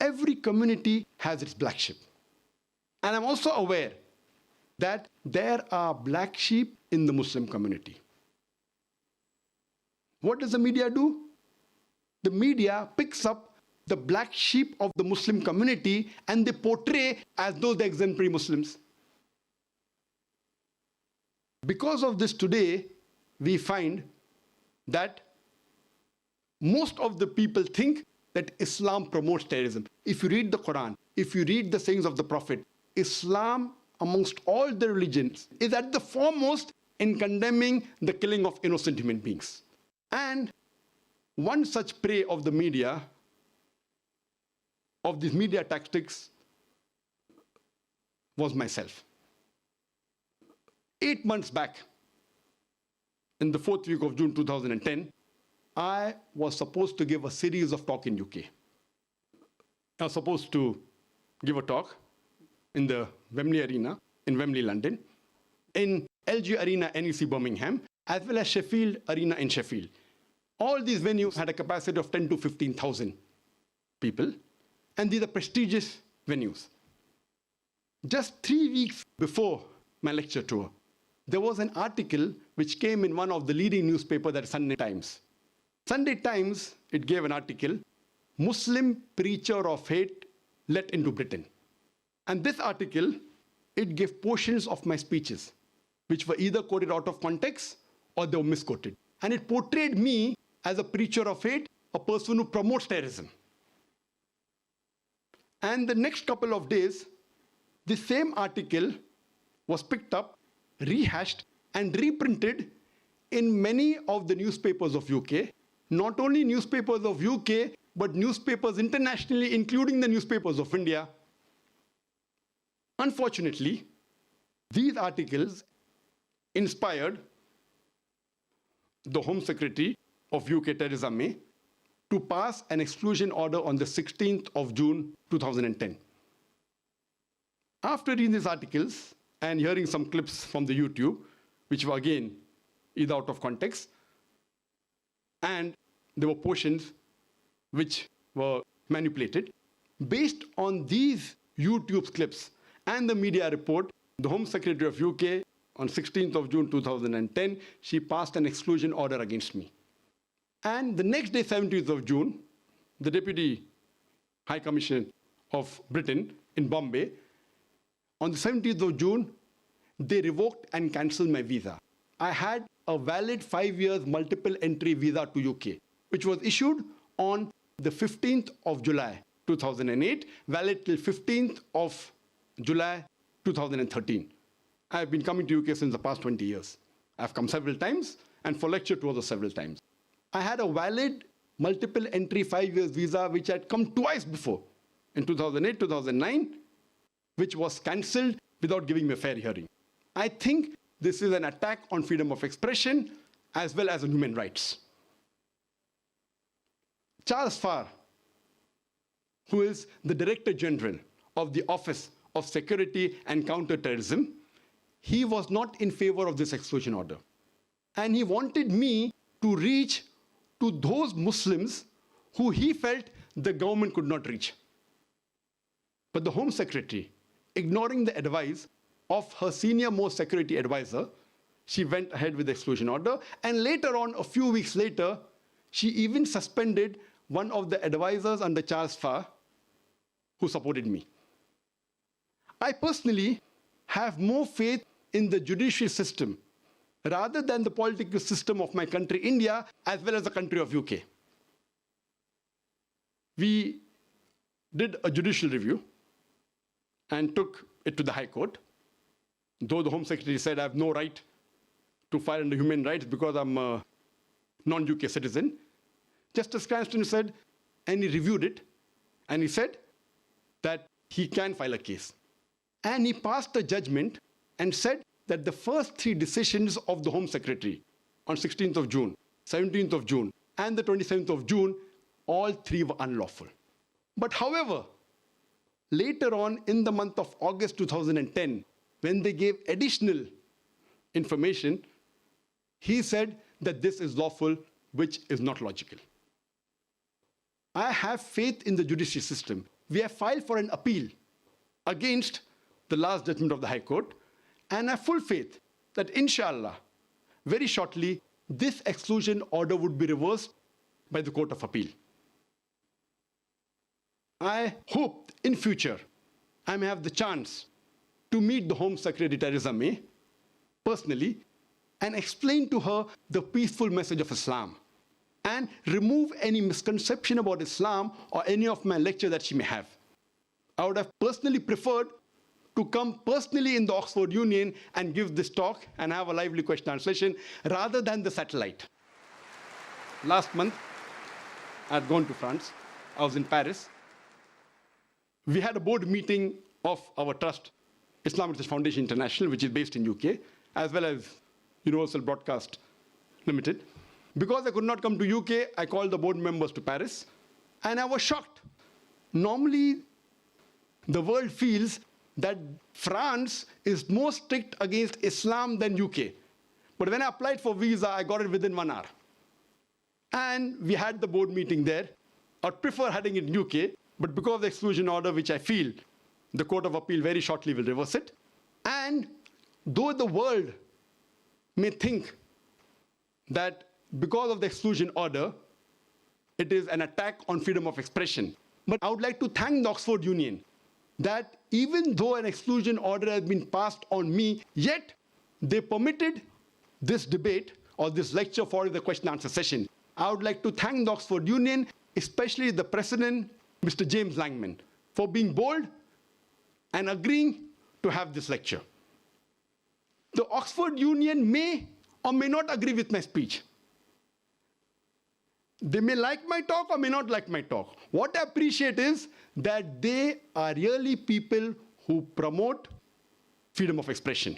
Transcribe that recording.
every community has its black sheep. And I'm also aware that there are black sheep in the Muslim community. What does the media do? The media picks up the black sheep of the Muslim community and they portray as though they're exemplary Muslims. Because of this today, we find that most of the people think that Islam promotes terrorism. If you read the Quran, if you read the sayings of the Prophet, Islam amongst all the religions is at the foremost in condemning the killing of innocent human beings. And one such prey of the media, of these media tactics, was myself. 8 months back, in the 4th week of June 2010, I was supposed to give a series of talks in UK. I was supposed to give a talk in the Wembley Arena in Wembley, London, in LG Arena, NEC Birmingham, as well as Sheffield Arena in Sheffield. All these venues had a capacity of 10 to 15,000 people, and these are prestigious venues. Just 3 weeks before my lecture tour, there was an article which came in one of the leading newspapers, that is Sunday Times. Sunday Times, it gave an article, Muslim preacher of hate let into Britain. And this article, it gave portions of my speeches, which were either quoted out of context or they were misquoted. And it portrayed me as a preacher of hate, a person who promotes terrorism. And the next couple of days, the same article was picked up, rehashed, and reprinted in many of the newspapers of UK. Not only newspapers of UK, but newspapers internationally, including the newspapers of India. Unfortunately, these articles inspired the Home Secretary of UK, Theresa May, to pass an exclusion order on the 16th of June 2010. After reading these articles and hearing some clips from the YouTube, which were again either out of context, and there were portions which were manipulated, based on these YouTube clips and the media report, the Home Secretary of UK, on 16th of June 2010, she passed an exclusion order against me. And the next day, 17th of June, the Deputy High Commissioner of Britain in Bombay, on the 17th of June, they revoked and cancelled my visa. I had a valid 5 years multiple entry visa to UK, which was issued on the 15th of July 2008, valid till 15th of July 2013. I've been coming to UK since the past 20 years. I've come several times, and for lecture tours several times. I had a valid multiple entry 5 years visa, which had come twice before, in 2008, 2009, which was cancelled without giving me a fair hearing. I think this is an attack on freedom of expression as well as on human rights. Charles Farr, who is the Director General of the Office of Security and Counter-Terrorism, he was not in favor of this exclusion order. And he wanted me to reach to those Muslims who he felt the government could not reach. But the Home Secretary, ignoring the advice of her senior most security advisor, she went ahead with the exclusion order. And later on, a few weeks later, she even suspended one of the advisors under Charles Farr who supported me. I personally have more faith in the judiciary system rather than the political system of my country, India, as well as the country of UK. We did a judicial review and took it to the High Court. Though the Home Secretary said I have no right to file under human rights because I'm a non-UK citizen, Justice Cranston said, and he reviewed it, and he said that he can file a case. And he passed a judgment and said that the first 3 decisions of the Home Secretary on 16th of June, 17th of June, and the 27th of June, all 3 were unlawful. But however, later on in the month of August 2010, when they gave additional information, he said that this is lawful, which is not logical. I have faith in the judiciary system. we have filed for an appeal against the last judgment of the High Court, and I have full faith that inshallah, very shortly, this exclusion order would be reversed by the Court of Appeal. I hope in future I may have the chance to meet the Home Secretary Theresa May personally and explain to her the peaceful message of Islam and remove any misconception about Islam or any of my lecture that she may have. I would have personally preferred to come personally in the Oxford Union and give this talk and have a lively question and answer session rather than the satellite. Last month, I had gone to France. I was in Paris. We had a board meeting of our trust, Islamic Research Foundation International, which is based in UK, as well as Universal Broadcast Limited. Because I could not come to UK, I called the board members to Paris, and I was shocked. Normally, the world feels that France is more strict against Islam than UK. But when I applied for visa, I got it within 1 hour. And we had the board meeting there. I'd prefer having it in UK, but because of the exclusion order, which I feel the Court of Appeal very shortly will reverse it. And though the world may think that because of the exclusion order, it is an attack on freedom of expression. But I would like to thank the Oxford Union that even though an exclusion order has been passed on me, yet they permitted this debate or this lecture for the question and answer session. I would like to thank the Oxford Union, especially the president, Mr. James Langman, for being bold and agreeing to have this lecture. The Oxford Union may or may not agree with my speech. They may like my talk or may not like my talk. What I appreciate is that they are really people who promote freedom of expression.